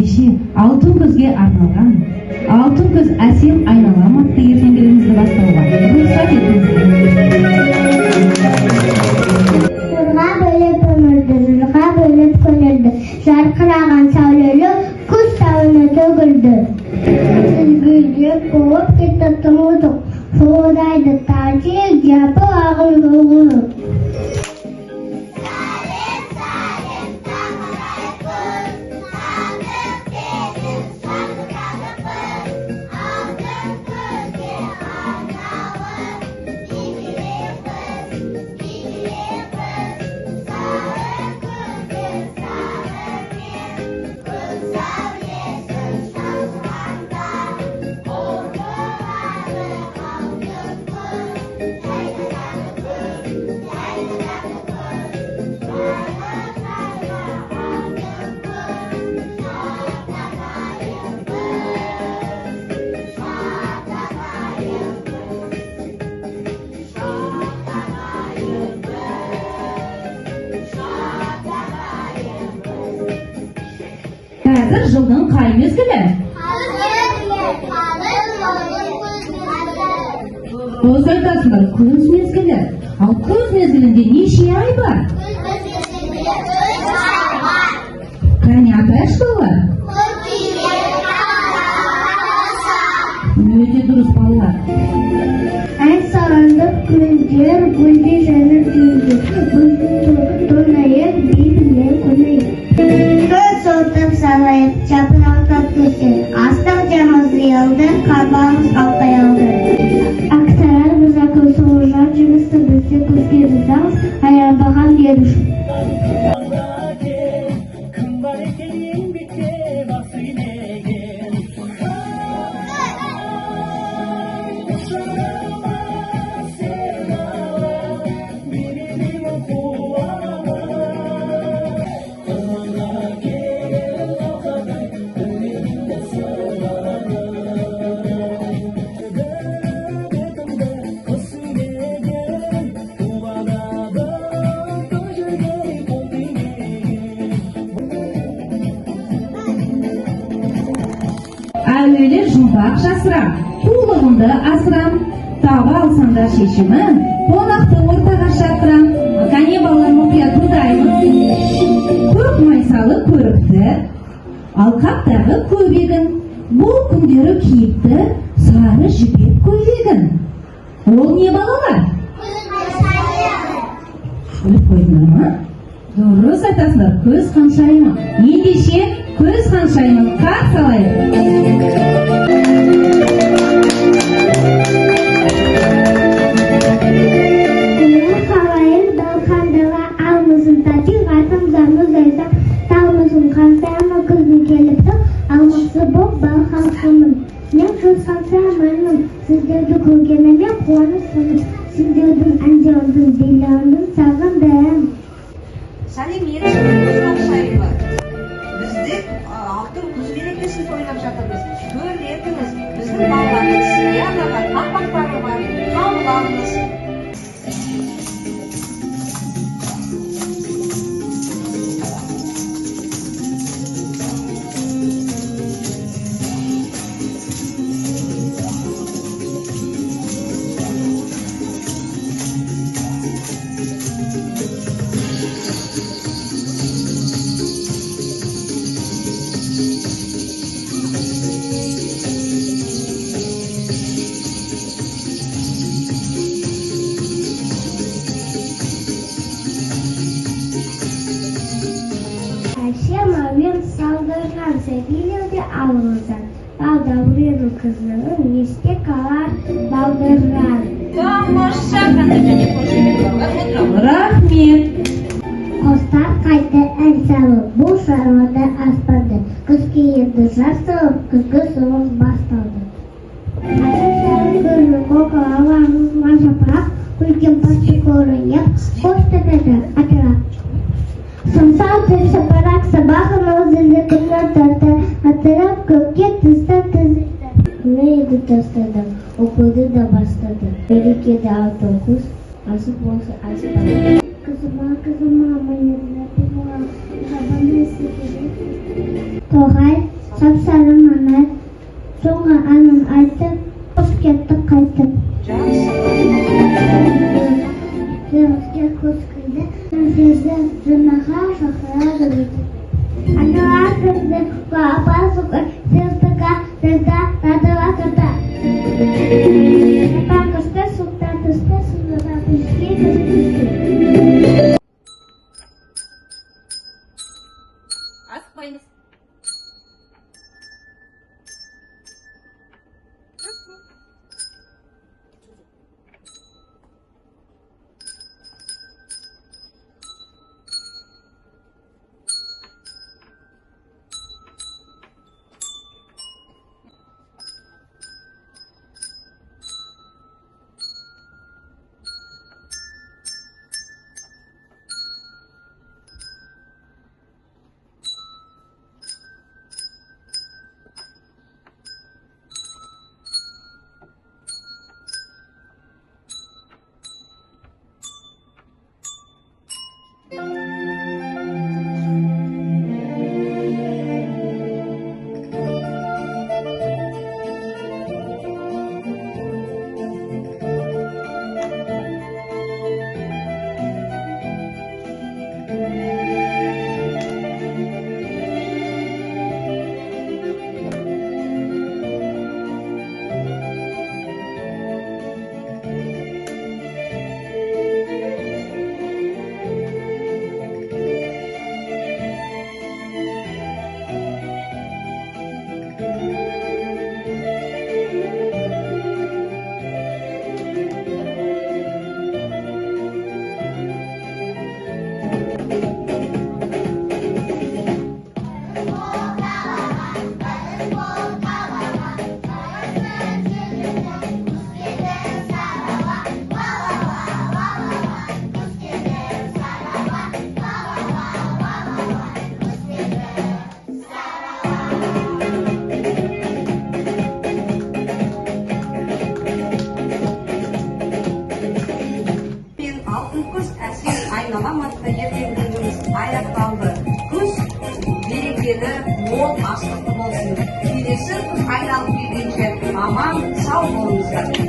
ендеше алтын көзге арналған алтын көз әсем айналам атты ертеңгілігімізді бастауға рұқсат етіңіздер. Нұрға бөліп өмірді, жырға бөліп көңілді, жарқыраған сәулелі күз тауына төгілді. Сізгіге болып кетті тұмудық, суылдайды тажик жапы ағын жоғылып. Қазір жылдың қай мезгілі? Дұрыс айтасыңдар, күз мезгілі. Ал күз мезгілінде неше ай бар? Қане атайықшы балалар? Өте дұрыс балалар. Ән сағанды күндер, гүлде жаныр күйде, гүлдің тонайық, бейбілер көмейік. Көз отып салайық, жапырақтап көсен, астық жамыз ұялды, қарбағымыз қалқай алды. Ақтарар бұза көз соғыржан жұмысты бізді көзге бұзамыз, аябаған беріш. Әуелі жұмбақ жасырам, қулығымды асырам, таба алсам да шешімін, қонақты ортаға шақырам. Кәне балалар мұқият тыңдаймыз. Көк майсалы көрікті, алқаптағы көбегін, бұл күндері киіпті сары жібек көйлегін. Ол не балалар? Біліп қойдыңдар ма? Дұрыс айтасыңдар, көз қаншайымы. Ендеше көз қаншайымын қарсы алайық. Сіздерді көргеніме қуанышсыз, сіздердің әндердің билердің сағындым. Сәлем ерекше көз қаншайымы. Бізде алтын күз мерекесін тойлап жатырмыз. Төл ертіңіз біздің балалардың сізге арналған қақпақтары бар, қабыл алыңыз. Мавен салдырған сәбилерде алғызан. Балдауыру қызының есте қалар балдырған. Тамаша, қандай және қошемет. Рахмет. Қостар қайты ән салып, бұл шаруада аспарды. Күз кейінді жар салып, күзгі соғыс басталды. Ата-шары көрі қоқы алаңыз мажапырақ, үлкен патшы көрінеп, қос тәпеді атырап. Самсал тек шапарақ сабағын өзілді күннен тәрті, атырап көкке тұстан тізілді. Күні тастады, оқуды да бастады. Берекеді алтын құс, асып болсы аспады. Қызыма, мойнымда туған, жабаны істегеді. Тоғай Сап-сары маңай, соңғы әнін айтып, қош кетті қайтып. Девушке көз кірді, сезді жынаға шақырады өйтіп. Аналар кірді, апа суқыр, сыздыға, сызда, тадыла тұрды. Апа күшті, суқта түсті, сыздыға күшке, күшке. Асықпаймыз. айналам атты ертеңгіміз аяқталды. Күз берекелі, мол астықты болсын. Келесі күз айналып келгенше аман сау болыңыздар.